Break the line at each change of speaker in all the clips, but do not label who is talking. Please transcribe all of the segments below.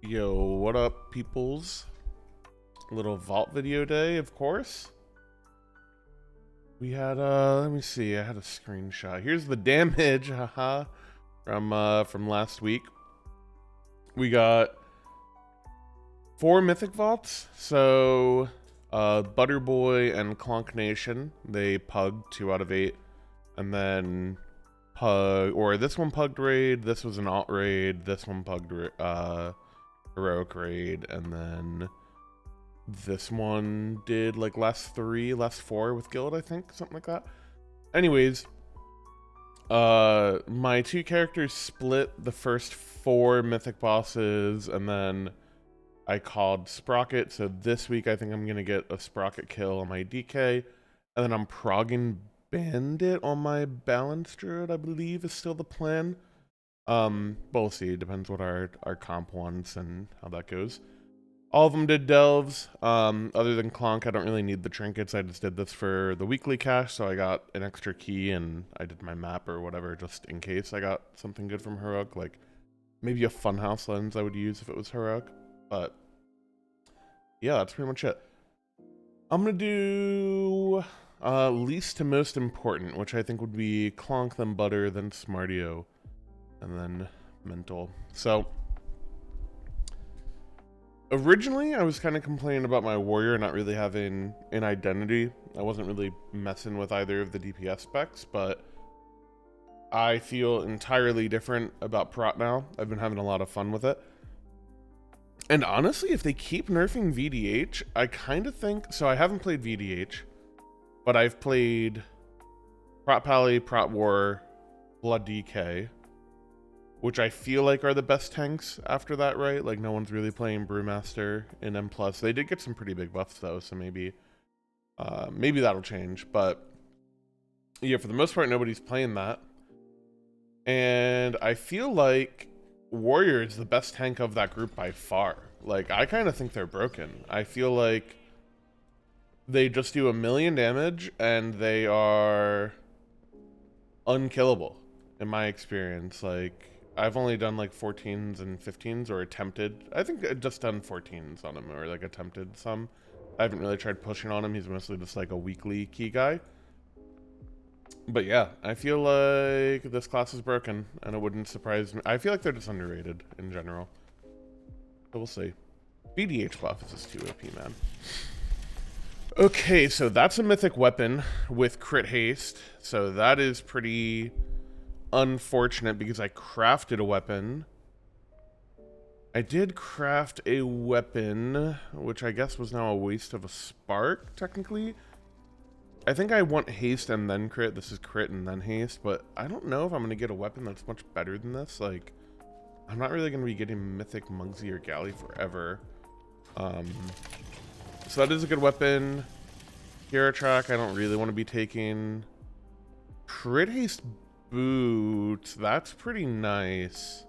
Yo, what up, peoples? Little vault video day, of course. We had, let me see, I had a screenshot. Here's the damage, haha, from last week. We got 4 mythic vaults, so, Butterboy and Clonk Nation, they pugged 2 out of 8, and then this one pugged raid, this was an alt raid, this one pugged, heroic raid, and then this one did like last 4 with guild, I think, something like that. Anyways, my 2 characters split the first 4 mythic bosses, and then I called Sprocket. So this week I think I'm gonna get a Sprocket kill on my DK, and then I'm progging Bandit on my Balanced Druid, I believe is still the plan. But we'll see. It depends what our comp wants and how that goes. All of them did delves. Other than Clonk, I don't really need the trinkets. I just did this for the weekly cache, so I got an extra key and I did my map or whatever just in case I got something good from Heroic. Like maybe a Funhouse lens I would use if it was Heroic. But yeah, that's pretty much it. I'm gonna do least to most important, which I think would be Clonk, then Butter, then Smartio, and then Mental. So originally I was kind of complaining about my warrior not really having an identity. I wasn't really messing with either of the DPS specs, but I feel entirely different about Prot now. I've been having a lot of fun with it. And honestly, if they keep nerfing VDH, I kind of think, so I haven't played VDH, but I've played Prot Pally, Prot War, Blood DK, which I feel like are the best tanks after that, right? Like, no one's really playing Brewmaster in M+. They did get some pretty big buffs, though, so maybe that'll change. But, yeah, for the most part, nobody's playing that. And I feel like Warrior is the best tank of that group by far. Like, I kind of think they're broken. I feel like they just do 1,000,000 damage, and they are unkillable, in my experience. Like, I've only done like 14s and 15s, or attempted. I think I just done 14s on him, or like attempted some. I haven't really tried pushing on him. He's mostly just like a weekly key guy. But yeah, I feel like this class is broken, and it wouldn't surprise me. I feel like they're just underrated in general. But we'll see. BDH buff is just too OP, man. Okay, so that's a mythic weapon with crit haste. So that is pretty unfortunate because I crafted a weapon. I did craft a weapon, which I guess was now a waste of a spark, technically. I think I want haste and then crit. This is crit and then haste, but I don't know if I'm going to get a weapon that's much better than this. Like, I'm not really going to be getting Mythic Mugsy or Galley forever. So that is a good weapon. Hero Track, I don't really want to be taking. Crit haste boots, that's pretty nice.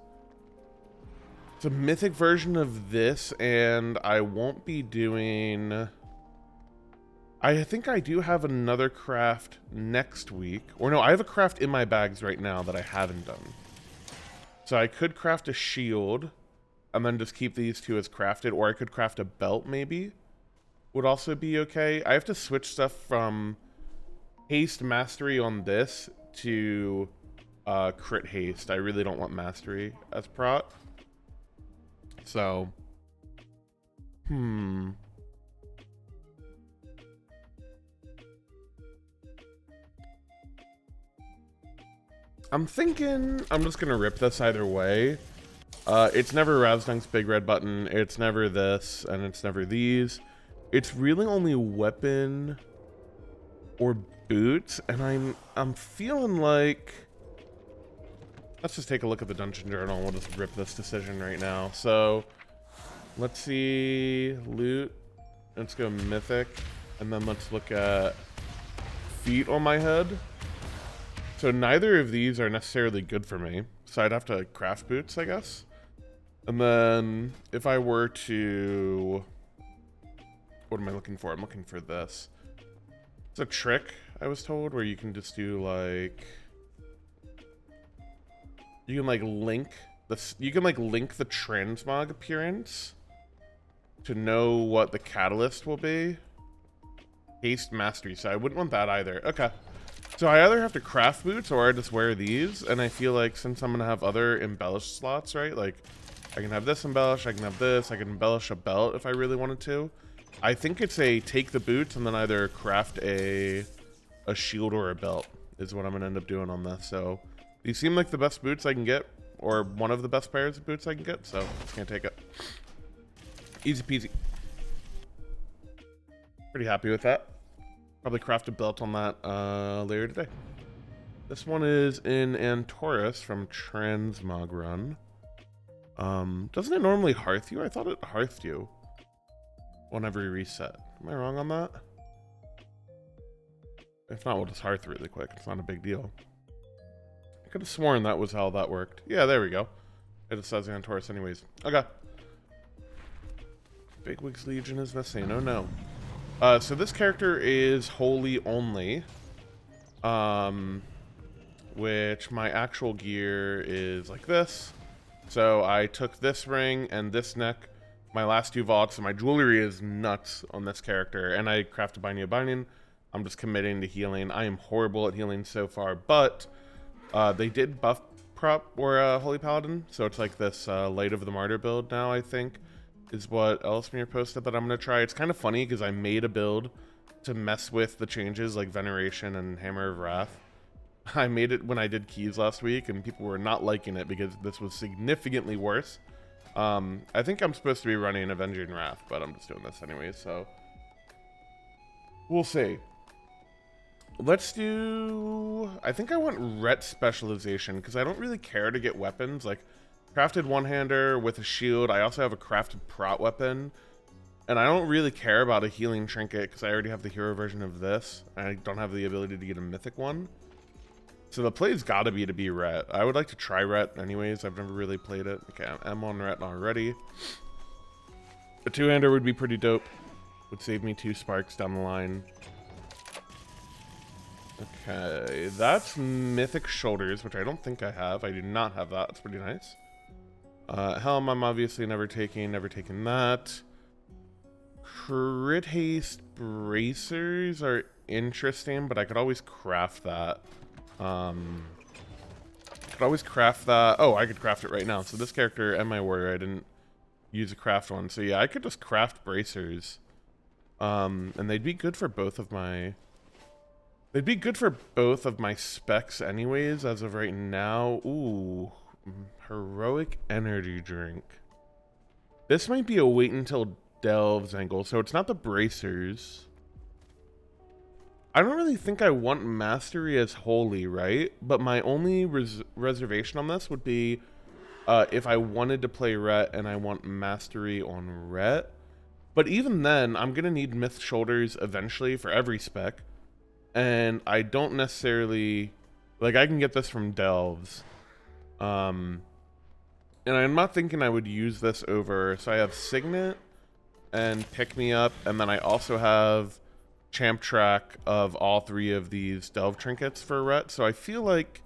It's a mythic version of this, and I won't be doing... I think I do have another craft next week. Or no, I have a craft in my bags right now that I haven't done. So I could craft a shield, and then just keep these 2 as crafted, or I could craft a belt maybe. Would also be okay. I have to switch stuff from haste mastery on this to crit haste. I really don't want mastery as prot. So, I'm thinking I'm just gonna rip this either way. It's never Razdunk's big red button, it's never this, and it's never these. It's really only weapon or boots, and I'm feeling like... Let's just take a look at the dungeon journal. We'll just rip this decision right now. So, let's see, loot. Let's go mythic, and then let's look at feet on my head. So neither of these are necessarily good for me. So I'd have to craft boots, I guess. And then if I were to... What am I looking for? I'm looking for this. It's a trick, I was told, where you can just do like... You can like link this, you can like link the transmog appearance to know what the catalyst will be. Haste mastery, so I wouldn't want that either. Okay. So I either have to craft boots or I just wear these, and I feel like since I'm gonna have other embellished slots, right? Like I can have this embellished, I can have this, I can embellish a belt if I really wanted to. I think it's a take the boots and then either craft a shield or a belt is what I'm gonna end up doing on this. So these seem like the best boots I can get, or one of the best pairs of boots I can get, so just gonna take it. Easy peasy. Pretty happy with that. Probably craft a belt on that later today. This one is in Antorus from Transmog Run. Doesn't it normally hearth you? I thought it hearthed you whenever you reset. Am I wrong on that? If not, we'll just hearth really quick. It's not a big deal. I could have sworn that was how that worked. Yeah, there we go. It just says Antorus anyways. Okay. Bigwig's Legion is missing. Oh no. So this character is holy only, which my actual gear is like this. So I took this ring and this neck, my last 2 vaults, and my jewelry is nuts on this character. And I crafted Binding. I'm just committing to healing. I am horrible at healing so far, but they did buff prop or Holy Paladin, so it's like this Light of the Martyr build now, I think. Is what Ellesmere posted that I'm going to try. It's kind of funny because I made a build to mess with the changes like Veneration and Hammer of Wrath. I made it when I did keys last week and people were not liking it because this was significantly worse. I think I'm supposed to be running Avenging Wrath, but I'm just doing this anyway, so we'll see. Let's do... I think I want Ret specialization because I don't really care to get weapons. Like, crafted one-hander with a shield. I also have a crafted prot weapon. And I don't really care about a healing trinket because I already have the hero version of this. And I don't have the ability to get a mythic one. So the play's got to be Ret. I would like to try Ret anyways. I've never really played it. Okay, I'm on Ret already. A two-hander would be pretty dope. Would save me 2 sparks down the line. Okay, that's Mythic Shoulders, which I don't think I have. I do not have that. It's pretty nice. Helm, I'm obviously never taking that. Crit Haste Bracers are interesting, but I could always craft that. Oh, I could craft it right now. So this character and my warrior, I didn't use a craft one. So yeah, I could just craft bracers. And they'd be good for both of my... They'd be good for both of my specs anyways, as of right now. Ooh, heroic energy drink. This might be a wait until delves angle, so it's not the bracers. I don't really think I want mastery as holy, right? But my only reservation on this would be if I wanted to play Ret and I want mastery on Ret. But even then, I'm going to need Myth Shoulders eventually for every spec. And I don't necessarily... Like, I can get this from delves. And I'm not thinking I would use this over... So I have Signet and Pick Me Up, and then I also have Champ Track of all 3 of these delve trinkets for Ret. So I feel like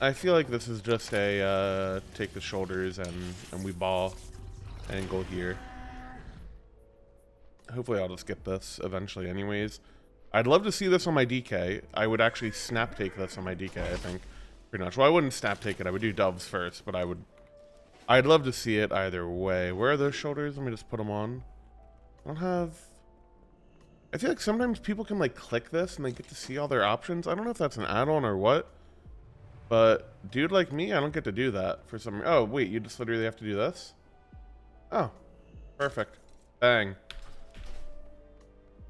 this is just a take the shoulders and we ball angle here. Hopefully I'll just get this eventually anyways. I'd love to see this on my DK. I would actually snap take this on my DK, I think. Pretty much. Well, I wouldn't snap take it. I would do delves first, but I'd love to see it either way. Where are those shoulders? Let me just put them on. I don't have... I feel like sometimes people can like click this and they get to see all their options. I don't know if that's an add-on or what. But dude like me, I don't get to do that for some... Oh, wait, you just literally have to do this? Oh, perfect. Bang.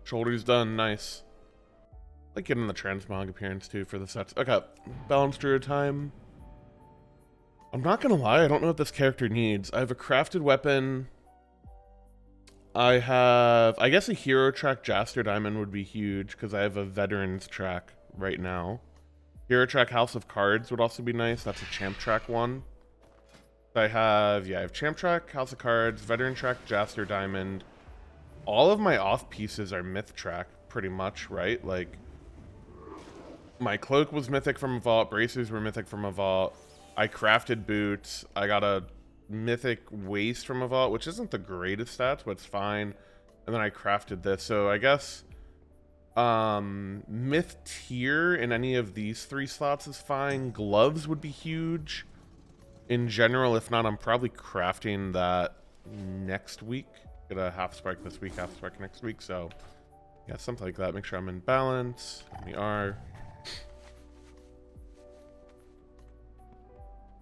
Shoulders done, nice. I like getting the transmog appearance too for the sets. Okay, Balance Druid time. I'm not gonna lie, I don't know what this character needs. I have a crafted weapon. I have, I guess a hero track Jaster Diamond would be huge because I have a veterans track right now. Hero track House of Cards would also be nice. That's a champ track one. I have champ track, House of Cards, veteran track, Jaster Diamond. All of my off pieces are myth track pretty much, right? Like my cloak was mythic from a vault, bracers were mythic from a vault. I crafted boots. I got a mythic waist from a vault, which isn't the greatest stats, but it's fine. And then I crafted this. So I guess myth tier in any of these 3 slots is fine. Gloves would be huge in general. If not, I'm probably crafting that next week. Get a half spark this week, half spark next week. So yeah, something like that. Make sure I'm in balance. We are.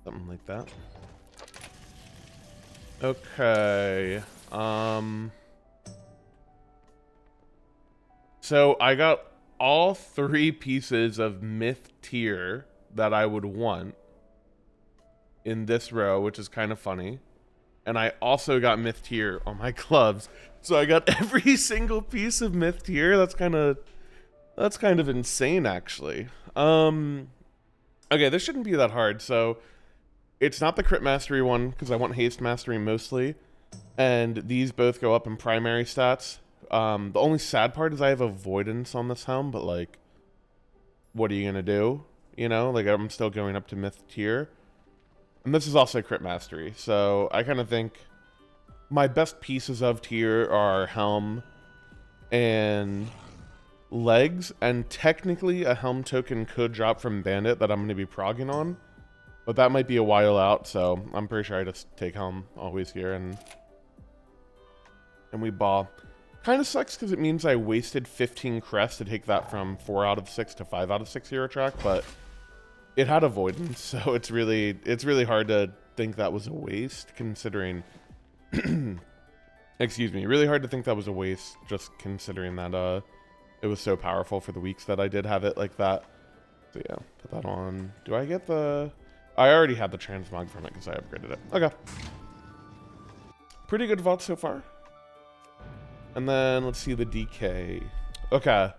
Something like that. Okay. So I got all 3 pieces of myth tier that I would want in this row, which is kind of funny. And I also got myth tier on my gloves. So I got every single piece of myth tier. That's kind of insane, actually. Okay, this shouldn't be that hard. So it's not the crit mastery one because I want haste mastery mostly, and these both go up in primary stats. The only sad part is I have avoidance on this helm, but like, what are you gonna do? You know, like I'm still going up to myth tier. And this is also crit mastery, so I kind of think my best pieces of tier are helm and legs, and technically a helm token could drop from bandit that I'm going to be progging on, but that might be a while out, so I'm pretty sure I just take helm always here and we ball. Kind of sucks because it means I wasted 15 crests to take that from 4 out of 6 to 5 out of 6 hero track, but it had avoidance, so it's really hard to think that was a waste, considering excuse me, really hard to think that was a waste, just considering that it was so powerful for the weeks that I did have it like that. So yeah, put that on. Do I get the... I already had the transmog from it because I upgraded it. Okay. Pretty good vault so far. And then let's see the DK. Okay.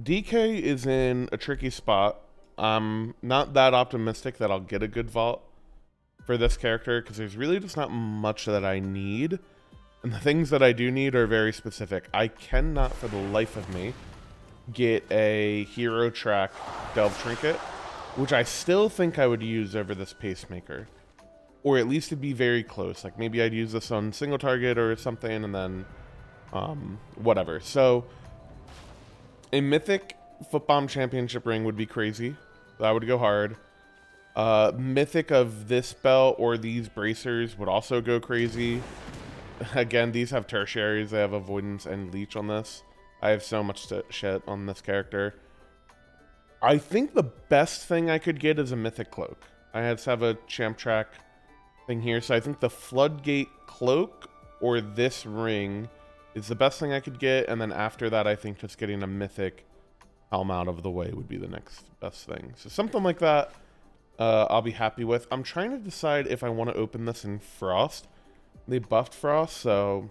DK is in a tricky spot. I'm not that optimistic that I'll get a good vault for this character because there's really just not much that I need. And the things that I do need are very specific. I cannot for the life of me get a hero track delve trinket, which I still think I would use over this pacemaker. Or at least it'd be very close. Like maybe I'd use this on single target or something and then whatever. So a mythic foot bomb championship ring would be crazy. That would go hard. Mythic of this belt or these bracers would also go crazy. Again, these have tertiaries. They have avoidance and leech on this. I have so much shit on this character. I think the best thing I could get is a mythic cloak. I just have a champ track thing here, so I think the floodgate cloak or this ring is the best thing I could get, and then after that I think just getting a mythic helm out of the way would be the next best thing. So something like that I'll be happy with. I'm trying to decide if I want to open this in Frost. They buffed Frost, so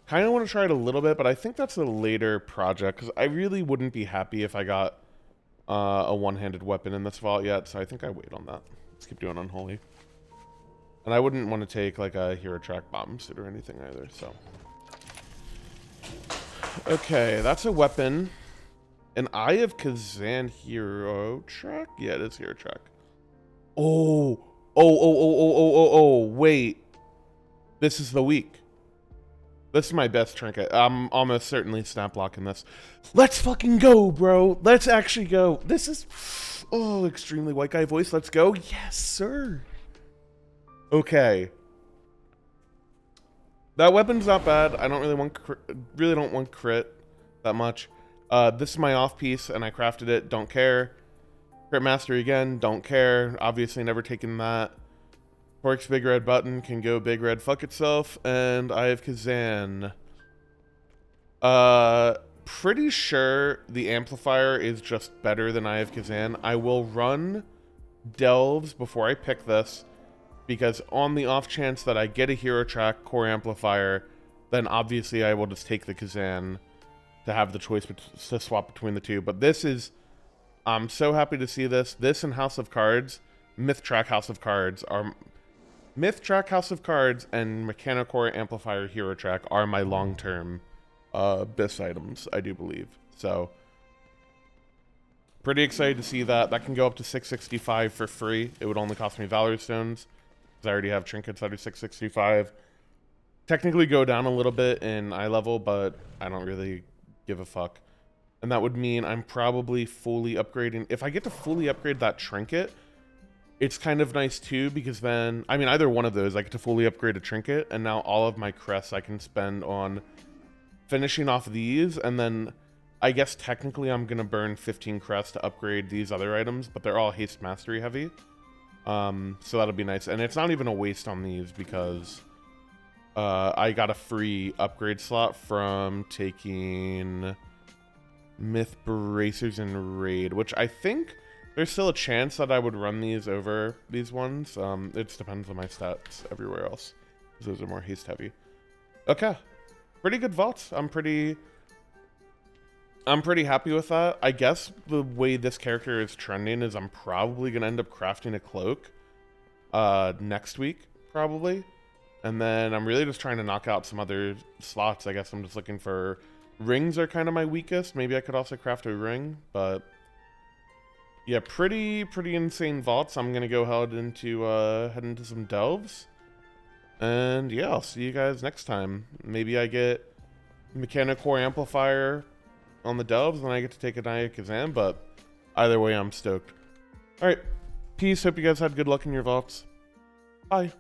kind of want to try it a little bit, but I think that's a later project because I really wouldn't be happy if I got a one-handed weapon in this vault yet, so I think I wait on that. Let's keep doing Unholy. And I wouldn't want to take like a hero track bomb suit or anything either, so. Okay, that's a weapon. An Eye of Kazan hero track? Yeah, it is hero track. Oh, wait. This is the week. This is my best trinket. I'm almost certainly snap blocking this. Let's fucking go, bro. Let's actually go. This is... Oh, extremely white guy voice. Let's go. Yes, sir. Okay. That weapon's not bad. I don't really want don't want crit that much. This is my off piece, and I crafted it. Don't care. Crit mastery again. Don't care. Obviously, never taken that. Pork's big red button can go big red fuck itself, and I have Kazan. Pretty sure the amplifier is just better than I have Kazan. I will run delves before I pick this, because on the off chance that I get a hero track core amplifier, then obviously I will just take the Kazan to have the choice to swap between the two. But this is, I'm so happy to see this. This and House of Cards, Myth Track House of Cards are... Myth Track House of Cards and Mechanicore Amplifier Hero Track are my long-term best items, I do believe. So, Pretty excited to see that. That can go up to 665 for free. It would only cost me Valor Stones, because I already have trinkets that are 665. Technically go down a little bit in eye level, but I don't really give a fuck. And that would mean I'm probably fully upgrading. If I get to fully upgrade that trinket, it's kind of nice too, because then, I mean, either one of those, I get to fully upgrade a trinket, and now all of my crests I can spend on finishing off these, and then I guess technically I'm going to burn 15 crests to upgrade these other items, but they're all haste mastery heavy. So that'll be nice. And it's not even a waste on these, because I got a free upgrade slot from taking Myth Bracers and Raid, which I think there's still a chance that I would run these over these ones. It just depends on my stats everywhere else, because those are more haste heavy. Okay, pretty good vaults. I'm pretty happy with that. I guess the way this character is trending is I'm probably gonna end up crafting a cloak next week, probably. And then I'm really just trying to knock out some other slots. I guess I'm just looking for rings are kind of my weakest. Maybe I could also craft a ring, but yeah, pretty insane vaults. I'm gonna go head into some delves, and yeah, I'll see you guys next time. Maybe I get Mechanic Core Amplifier on the delves, and I get to take a Naya Kazan. But either way, I'm stoked. All right, peace. Hope you guys had good luck in your vaults. Bye.